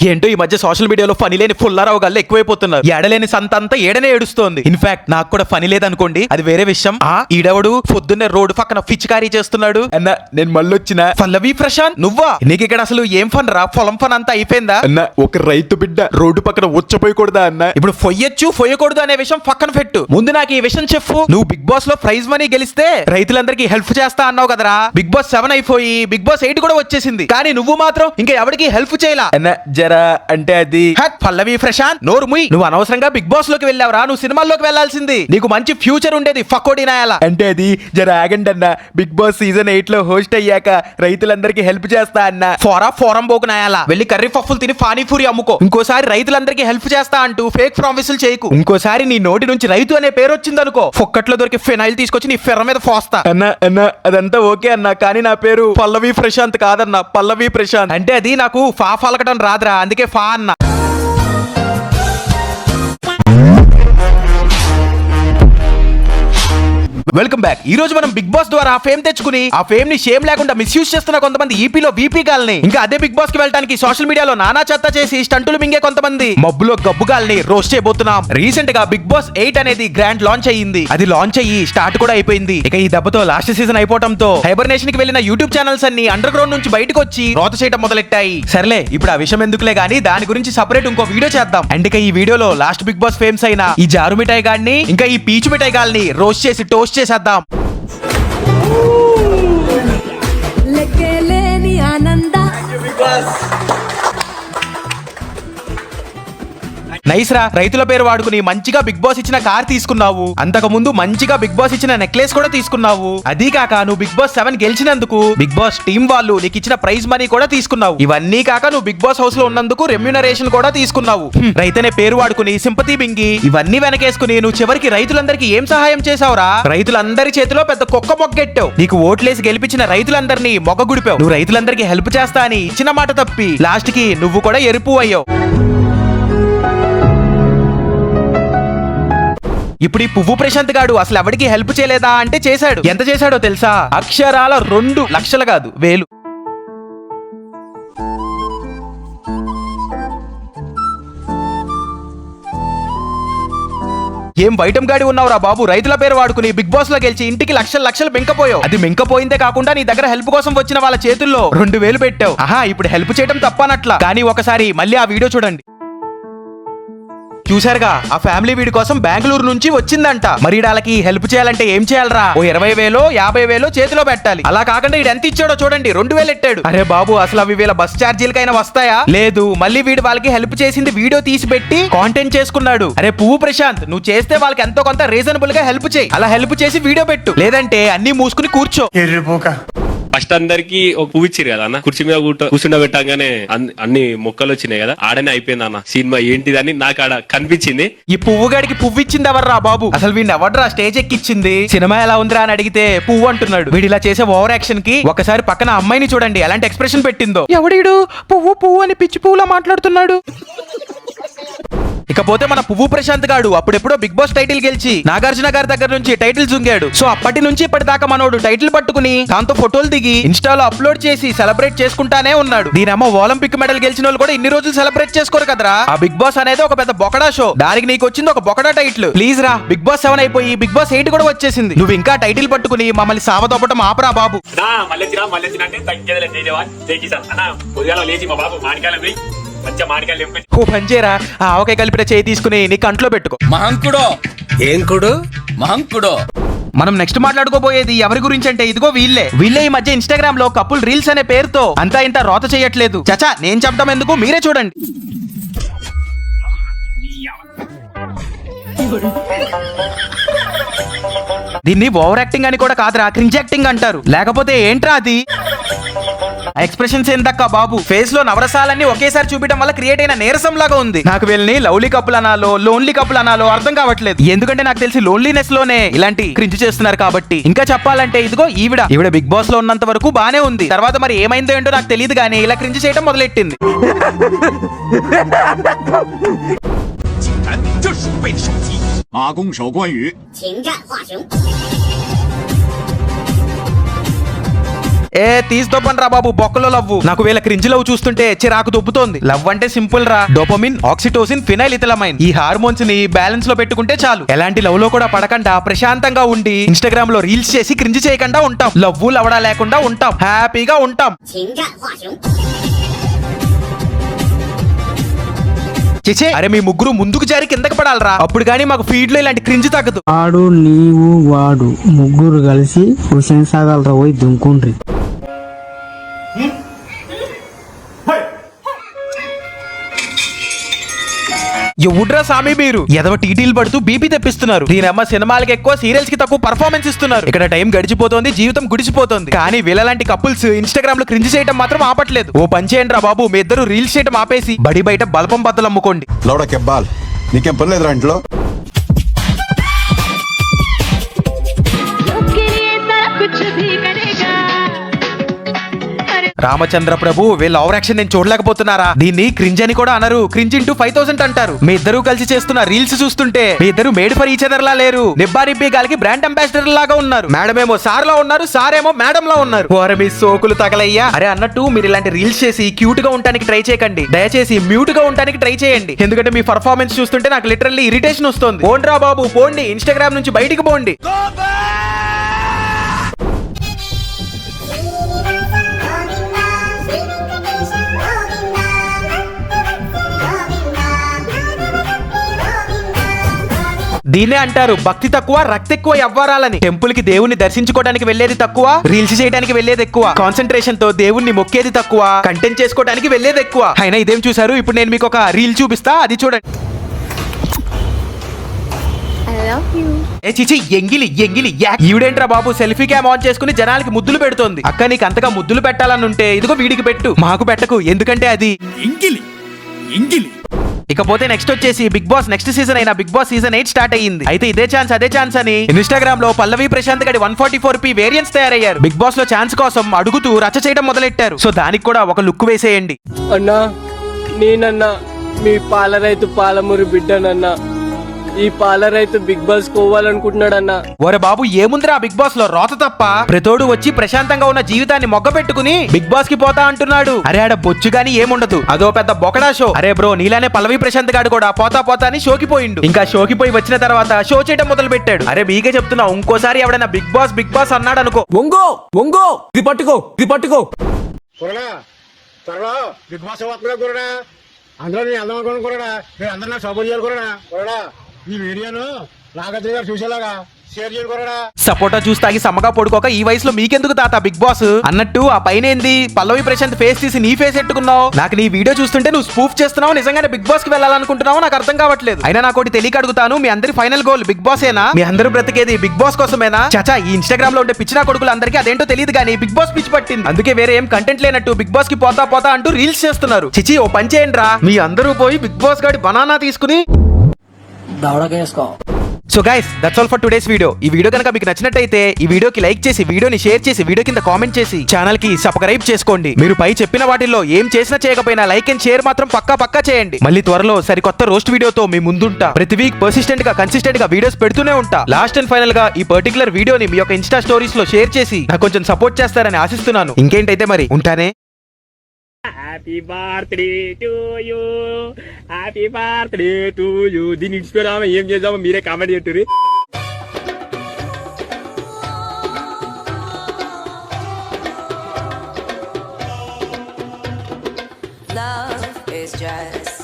ఏంటో ఈ మధ్య సోషల్ మీడియాలో ఫనీ లేని ఫుల్లారావు గాళ్ళు ఎక్కువైపోతున్నారు. ఎడలేని సంతంతా ఏడనే ఏడుస్తోంది. ఇన్ఫాక్ట్ నాకు కూడా ఫనీ లేదనుకోండి, అది వేరే విషయం. ఈడవడు పొద్దున్నే రోడ్డు పక్కన పిచ్చికారీ చేస్తున్నాడు అన్న. నేను మళ్ళొచ్చిన పల్లవి ప్రశాంత్ నువ్వా? నీకు ఇక్కడ అసలు ఏం ఫన్ రా? పొలం ఫన్ అంతా అయిపోయిందా అన్న? ఒక రైతు బిడ్డ రోడ్డు పక్కన వచ్చపోయకూడదా అన్న? ఇప్పుడు ఫొయ్యొచ్చు ఫొయ్యకూడదు అనే విషయం పక్కన పెట్టు. ముందు నాకు ఈ విషయం చెప్పు. నువ్వు బిగ్ బాస్ లో ప్రైజ్ మనీ గెలిస్తే రైతులందరికీ హెల్ప్ చేస్తా అన్నావు కదరా. బిగ్ బాస్ 7 అయిపోయి బిగ్ బాస్ 8 కూడా వచ్చేసింది, కానీ నువ్వు మాత్రం ఇంకా ఎవరికి హెల్ప్ చేయలా అన్న. జరా అంటే అది పల్లవి ప్రశాంత్ నోరు ముయ్. నువ్వు అనవసరంగా బిగ్ బాస్ లోకి వెళ్ళావురా. నువ్వు సినిమాల్లోకి వెళ్లాల్సింది. నీకు మంచి ఫ్యూచర్ ఉండేది. ఫకోడి నాయాల అంటే అది జర ఆగండి అన్న. బిగ్ బాస్ సీజన్ 8 లో హోస్ట్ అయ్యాక రైతులందరికీ హెల్ప్ చేస్తా అన్న. ఫోరం బోకు నాయాల వెళ్ళి కర్రీ పఫ్ఫులు తిని పానీపూరి అమ్ముకో. ఇంకోసారి రైతులందరికీ హెల్ప్ చేస్తా అంటూ ఫేక్ ప్రామిసులు చేయకు. ఇంకోసారి నీ నోటి నుంచి రైతు అనే పేరు వచ్చిందనుకో, ఫొక్కట్లో దొరికి ఫినైల్ తీసుకొచ్చి నీ ఫెర్ర మీద పోస్తా అన్న. అదంతా ఓకే అన్న, కానీ నా పేరు పల్లవి ప్రశాంత్ కాదన్న. పల్లవి ప్రశాంత్ అంటే అది నాకు ఫలకటం రాదురా, అందుకే ఫా అన్న. Welcome back. ఈ రోజు మనం బిగ్ బాస్ ద్వారా ఫేమ్ తెచ్చుకుని ఆ ఫేమ్ ని షేమ్ లేకుండా మిస్యూజ్ చేస్తున్న కొంతమంది ఈపీలో వీపీ గాల్ని, ఇంకా అదే బిగ్ బాస్ కి వెళ్ళడానికి సోషల్ మీడియాలో నానా చెత్త చేసి స్టంటులు మింగే కొంతమంది మబ్బులో గబ్బు గాల్ని రోస్ట్ చేయబోతున్నాం. రీసెంట్ గా బిగ్ బాస్ 8 అనేది గ్రాండ్ లాంచ్ అయ్యింది. అది లాంచ్ అయ్యి స్టార్ట్ కూడా అయిపోయింది. ఇక ఈ దెబ్బతో లాస్ట్ సీజన్ అయిపోవడంతో హైబర్నేషన్ కి వెళ్ళిన యూట్యూబ్ ఛానల్స్ అన్ని అండర్ గ్రౌండ్ నుంచి బయటకు వచ్చి రోత చేయడం మొదలెట్టాయి. సర్లే ఇప్పుడు ఆ విషయం ఎందుకులే గానీ, దాని గురించి సపరేట్ ఇంకో వీడియో చేద్దాం. అండ్ ఇక ఈ వీడియోలో లాస్ట్ బిగ్ బాస్ ఫేమ్స్ అయిన ఈ జారు మిఠాయి గాడిని ఇంకా ఈ పీచు మిఠాయి గాల్ని రోస్ట్ చేసి టోస్ట్ చేసేద్దాం. నైస్ రా, రైతుల పేరు వాడుకుని మంచిగా బిగ్ బాస్ ఇచ్చిన కార్ తీసుకున్నావు. అంతకు ముందు మంచిగా బిగ్ బాస్ ఇచ్చిన నెక్లెస్ కూడా తీసుకున్నావు. అదీ కాక నువ్వు బిగ్ బాస్ 7 గెలిచినందుకు బిగ్ బాస్ టీం వాళ్ళు నీకు ఇచ్చిన ప్రైజ్ మనీ కూడా తీసుకున్నావు. ఇవన్నీ కాక నువ్వు బిగ్ బాస్ హౌస్ లో ఉన్నందుకు రెమ్యూనరేషన్ కూడా తీసుకున్నావు. రైతనే పేరు వాడుకుని సింపతి బింగి ఇవన్నీ వెనకేసుకుని నువ్వు చివరికి రైతులందరికీ ఏం సహాయం చేసావురా? రైతులందరి చేతిలో పెద్ద కుక్క మొగ్గెట్టావు. నీకు ఓట్లేసి గెలిపించిన రైతులందరినీ మొగ్గగుడిపావు. నువ్వు రైతులందరికీ హెల్ప్ చేస్తా అని ఇచ్చిన మాట తప్పి లాస్ట్ కి నువ్వు కూడా ఎరుపు అయ్యావు. ఇప్పుడు ఈ పువ్వు ప్రశాంత్ గాడు అసలు ఎవరికి హెల్ప్ చేయలేదా అంటే చేశాడు. ఎంత చేశాడో తెలుసా? అక్షరాల 2 లక్షలు కాదు, 1000. ఏం వైటం గాడి ఉన్నావురా బాబు? రైతుల పేరు వాడుకుని బిగ్ బాస్ లో గెలిచి ఇంటికి లక్షలు మింకపోయావు. అది మింకపోయిందే కాకుండా నీ దగ్గర హెల్ప్ కోసం వచ్చిన వాళ్ళ చేతుల్లో 2000 పెట్టావు. ఇప్పుడు హెల్ప్ చేయడం తప్పనట్లా. కానీ ఒకసారి మళ్ళీ ఆ వీడియో చూడండి. చూసారుగా, ఆ ఫ్యామిలీ వీడి కోసం బెంగళూరు నుంచి వచ్చిందంట. మరి వాళ్ళకి హెల్ప్ చేయాలంటే ఏం చేయాలరా? ఓ 20,000 50,000 చేతిలో పెట్టాలి. అలా కాకుండా వీడు ఎంత ఇచ్చాడో చూడండి, 2,000 ఎట్టాడు. అరే బాబు, అసలు అవి వీళ్ళ బస్ ఛార్జీలకైనా వస్తాయా? లేదు. మళ్ళీ వీడు వాళ్ళకి హెల్ప్ చేసింది వీడియో తీసి పెట్టి కాంటెంట్ చేసుకున్నాడు. అరే పువ్వు ప్రశాంత్, నువ్వు చేస్తే వాళ్ళకి ఎంతో కొంత రీజనబుల్ గా హెల్ప్ చేయి. అలా హెల్ప్ చేసి వీడియో పెట్టు, లేదంటే అన్ని మూసుకుని కూర్చో. ఫస్ట్ అందరికి ఒక పువ్వు ఇచ్చిరు కదా అన్న, కుర్చీ మీద కూర్చుండబెట్టగానే అన్ని మొక్కలు వచ్చినాయి కదా, ఆడనే అయిపోయింది అన్న సినిమా. ఏంటిదని నాకు ఆడ కనిపించింది. ఈ పువ్వు గడికి పువ్వు ఇచ్చింది ఎవర్రా బాబు? అసలు వీడిని ఎవడ్రా స్టేజ్ ఎక్కిచ్చింది? సినిమా ఎలా ఉందిరా అని అడిగితే పువ్వు అంటున్నాడు. వీడు ఇలా చేసే ఓవర్ యాక్షన్ కి ఒకసారి పక్కన అమ్మాయిని చూడండి ఎలాంటి ఎక్స్ప్రెషన్ పెట్టిందో. ఎవడీడు పువ్వు పువ్వు అని పిచ్చి పువ్వులా మాట్లాడుతున్నాడు. ఇకపోతే మన పువ్వు ప్రశాంత్ గాడు అప్పుడెప్పుడో బిగ్ బాస్ టైటిల్ గెలిచి నాగార్జున గారి దగ్గర నుంచి టైటిల్ జుంగాడు. సో అప్పటి నుంచి ఇప్పటిదాకా మనోడు టైటిల్ పట్టుకుని దాంతో ఫోటోలు దిగి ఇన్స్టాలో అప్లోడ్ చేసి సెలబ్రేట్ చేసుకుంటానే ఉన్నాడు. దీనమ్మ ఒలింపిక్ మెడల్ గెలిచిన వాళ్ళు కూడా ఇన్ని రోజులు సెలబ్రేట్ చేసుకోరు కదరా. ఆ బిగ్ బాస్ అనేది ఒక పెద్ద బొకడా షో. దానికి నీకు వచ్చింది ఒక బొకడా టైటిల్. ప్లీజ్ రా, బిగ్ బాస్ 7 అయిపోయి బిగ్ బాస్ 8 కూడా వచ్చేసింది. నువ్వు ఇంకా టైటిల్ పట్టుకుని మమ్మల్ని సావదొప్పటం ఆపరా బాబు. పంచేరా, ఆవకాయ కలిపిన చేయి తీసుకుని నీ కంట్లో పెట్టుకో. మహంకుడో ఏంకుడు మహంకుడో. మనం నెక్స్ట్ మాట్లాడుకోబోయేది ఎవరి గురించి అంటే ఇదిగో వీళ్ళే ఈ మధ్య ఇన్స్టాగ్రామ్ లో కపుల్ రీల్స్ అనే పేరుతో అంతా ఇంత రోత చేయట్లేదు. చచా, నేను చెప్పడం ఎందుకు, మీరే చూడండి. దీన్ని ఓవర్ యాక్టింగ్ అని కూడా కాదురా, క్రింజ్ యాక్టింగ్ అంటారు. లేకపోతే ఏంట్రా అది? ఎక్స్ప్రెషన్స్ ఏందక్క బాబు? ఫేస్ లో నవరసాలన్నీ ఒకేసారి చూపించడం వల్ల క్రియేట్ అయిన నీరసం లాగా ఉంది. నాకు వీళ్ళని లవ్లీ కపుల్ అనాలో లోన్లీ కపుల్ అనాలో అర్థం కావట్లేదు. ఎందుకంటే నాకు తెలిసి లోన్లీనెస్ లోనే ఇలాంటి క్రింజ్ చేస్తున్నారు కాబట్టి. ఇంకా చెప్పాలంటే ఇదిగో ఈవిడ బిగ్ బాస్ లో ఉన్నంత వరకు బానే ఉంది. తర్వాత మరి ఏమైందో ఏంటో నాకు తెలియదు కానీ ఇలా క్రింజ్ చేయడం మొదలెట్టింది. తీస్తోపని రా బాబు బొక్కలో లవ్వు. నాకు వీళ్ళ క్రింజ్ లవ్ చూస్తుంటే చిరాకు దొబ్బుతోంది. లవ్ అంటే సింపుల్ రా, డోపమిన్, ఆక్సిటోసిన్, ఫినైల్ ఇథిలమైన్. ఈ హార్మోన్స్ ని బ్యాలెన్స్ లో పెట్టుకుంటే చాలు. ఎలాంటి లవ్ లో కూడా పడకుండా ప్రశాంతంగా ఉండి ఇన్స్టాగ్రామ్ లో రీల్స్ చేసి క్రింజ్ చేయకుండా ఉంటాం. లవ్వు లవడా లేకుండా ఉంటాం, హ్యాపీగా ఉంటాం. చేచే, అరే మీ ముగ్గురు ముందుకు జారి కిందకి పడాలరా, అప్పుడు గానీ మాకు ఫీడ్ లో ఇలాంటి క్రింజ్ తగ్గదు. ఆడు నీవు వాడు ముగ్గురు కలిసి హుసేన్ సాగర్ రా పోయి దుంకుండ్రి. ఎవడ్రా సామి మీరు ఎదవ టీటీలు పడుతూ బీపీ తెప్పిస్తున్నారు. దీనమ్మ సినిమాలకి ఎక్కువ, సీరియల్స్ కి తక్కువ పర్ఫార్మెన్స్ ఇస్తున్నారు. ఇక్కడ టైం గడిచిపోతుంది, జీవితం గుడిచిపోతుంది. కానీ వీళ్ళలాంటి కపుల్స్ ఇన్స్టాగ్రామ్ లో క్రింజ్ చేయడం మాత్రం ఆపట్లేదు. ఓ పని చేయండి రా బాబు, మీ ఇద్దరు రీల్స్ చేయడం ఆపేసి బడి బయట బల్పం బద్దలు అమ్ముకోండి. లౌడా కెబ్బాల్, నీకేం పని లేదురా ఇంట్లో? రామచంద్ర ప్రభు, వీళ్ళ ఓవర్ యాక్షన్ నేను చూడలేకపోతున్నారా. దీన్ని క్రింజ్ అని కూడా అనరు, క్రింజ్ ఇంటూ 5000 అంటారు. మీ ఇద్దరు కలిసి చేస్తున్న రీల్స్ చూస్తుంటే మీ ఇద్దరు మేడ్ ఫర్ ఈచ్ అదర్ లా లేరు. నిబ్బా నిబ్బి గాలికి బ్రాండ్ అంబాసిడర్ లాగా ఉన్నారు. మేడం ఏమో సార్ లా ఉన్నారు, సార్ ఏమో మేడం లా ఉన్నారు. ఓరే మీ సోకులు తగలయ్యా. అరే అన్నట్టు మీరు ఇలాంటి రీల్స్ చేసి క్యూట్ గా ఉండడానికి ట్రై చేయకండి, దయచేసి మ్యూట్ గా ఉండడానికి ట్రై చేయండి. ఎందుకంటే మీ పర్ఫార్మెన్స్ చూస్తుంటే నాకు లిటరల్లీ ఇరిటేషన్ వస్తుంది. పోండ్రా బాబు పోండి, ఇన్స్టాగ్రామ్ నుంచి బయటికి పోండి. దీన్నే అంటారు భక్తి తక్కువ రక్తి ఎక్కువ ఎవ్వరాలని. టెంపుల్ కి దేవుణ్ణి దర్శించుకోవడానికి వెళ్లేది తక్కువ, రీల్స్ చేయడానికి వెళ్లేది ఎక్కువ. కాన్సన్ట్రేషన్ తో దేవుణ్ణి మొక్కేది తక్కువ, కంటెంట్ చేసుకోవడానికి వెళ్లేది ఎక్కువ. అయినా ఇదేం చూసారు, ఇప్పుడు నేను మీకు ఒక రీల్ చూపిస్తా, అది చూడండి. చిచి ఎంగిలి ఎంగిలి యాక్. ఈవిడేంట్రా బాబు సెల్ఫీ క్యామ్ ఆన్ చేసుకుని జనాలకి ముద్దులు పెడుతోంది. అక్క నీకు అంతగా ముద్దులు పెట్టాలని ఉంటే ఇదిగో వీడికి పెట్టు, మాకు పెట్టకు, ఎందుకంటే అది ఎంగిలి ఎంగిలి. ఇకపోతే నెక్స్ట్ వచ్చేసి బిగ్ బాస్ నెక్స్ట్ సీజన్ అయిన బిగ్ బాస్ సీజన్ 8 స్టార్ట్ అయ్యింది. అయితే ఇదే ఛాన్స్ అదే ఛాన్స్ అని ఇన్స్టాగ్రామ్ లో పల్లవి ప్రశాంత్ గడి 144p వేరియంట్స్ తయారయ్యారు. బిగ్ బాస్ లో ఛాన్స్ కోసం అడుగుతూ రచ్చ చేయడం మొదలెట్టారు. సో దానికి కూడా ఒక లుక్ వేసేయండి. అన్నా నేనన్నా మీ పాల రైతు పాలమూరి బిడ్డనన్నా. ఈ పాల రైతు బిగ్ బాస్ పోవాలనుకుంటున్నాడన్నా. ఒరే బాబు ఏముందిరా బిగ్ బాస్ లో రోత తప్ప. ప్రతోడు వచ్చి ప్రశాంతంగా ఉన్న జీవితాన్ని మొగ్గ పెట్టుకుని బిగ్ బాస్ కి పోతా అంటున్నాడు. అరే ఆడ బొచ్చు గానీ ఏముండదు, అదో పెద్ద బొకడా షో. అరే బ్రో నీలానే పల్లవి ప్రశాంత్ గాడు కూడా పోతా పోతా అని షోకి పోయిండు. ఇంకా షోకి పోయి వచ్చిన తర్వాత షో చేయడం మొదలు పెట్టాడు. అరే మీకే చెప్తున్నా, ఇంకోసారి ఎవడైనా బిగ్ బాస్ అన్నాడు అనుకో, ఒంగో ఒంగో ఇది పట్టుకో ఇది పట్టుకో. బిగ్ బాస్ కూడా అందరూ నేను అందం అనుకోను కూడా, నేను అందరూ నాకు సపోర్ట్ చేయాలి కూడా. ఈ వీడియోను నాగార్జున గారు చూసేలాగా షేర్ చేయాలి కూడా. సపోటా జ్యూస్ తాగి సమ్మగా పడుకోక ఈ వయసులో మీకెందుకు తాత బిగ్ బాస్ అన్నట్టు. ఆ పైన ఏంది పల్లవి ప్రశాంత్ ఫేస్ తీసి నీ ఫేస్ ఎట్టుకున్నావు. నాకు నీ వీడియో చూస్తుంటే నువ్వు స్పూఫ్ చేస్తున్నావు, నిజంగానే బిగ్ బాస్ కి వెళ్ళాలనుకుంటున్నావు నాకు అర్థం కావట్లేదు. అయినా నాకు ఒకటి తెలియక అడుగుతాను, మీ అందరి ఫైనల్ గోల్ బిగ్ బాస్ ఏనా? మీ అందరూ బ్రతికేది బిగ్ బాస్ కోసమేనా? చాచా ఈ ఇన్స్టాగ్రామ్ లో ఉండే పిచ్చిన కొడుకులు అందరికీ అదేంటో తెలియదు కానీ బిగ్ బాస్ పిచ్చి పట్టింది. అందుకే వేరే ఏం కంటెంట్ లేనట్టు బిగ్ బాస్ కి పోతా పోతా అంటూ రీల్స్ చేస్తున్నారు. చిచి ఓ పని చేయండి రా, మీ అందరూ పోయి బిగ్ బాస్ గాడి బనానా తీసుకుని దవడకేసుకో. So guys that's all for today's video. ఈ వీడియో కనుక మీకు నచ్చినట్టయితే ఈ వీడియోకి లైక్ చేసి, వీడియోని షేర్ చేసి, వీడియో కింద కామెంట్ చేసి ఛానల్ కి సబ్స్క్రైబ్ చేసుకోండి. మీరు పై చెప్పిన వాటిల్లో ఏం చేసినా చేయకపోయినా లైక్ అండ్ షేర్ మాత్రం పక్కా చేయండి. మళ్ళీ త్వరలో సరికొత్త రోస్ట్ వీడియోతో మీ ముందుంటా. ప్రతి వీక్ పర్సిస్టెంట్ గా కన్సిస్టెంట్ గా వీడియోస్ పెడుతూనే ఉంటా. లాస్ట్ అండ్ ఫైనల్ గా ఈ పర్టికులర్ వీడియోని మీ యొక్క ఇన్స్టా స్టోరీస్ లో షేర్ చేసి నాకు కొంచెం సపోర్ట్ చేస్తారని ఆశిస్తున్నాను. ఇంకేంటైతే మరి ఉంటానే. Happy birthday to you, happy birthday to you. దీన్ని ఇన్స్పైర్ అవ్వ ఏం చేద్దామో మీరే కామెంట్ చేయండి. Love is just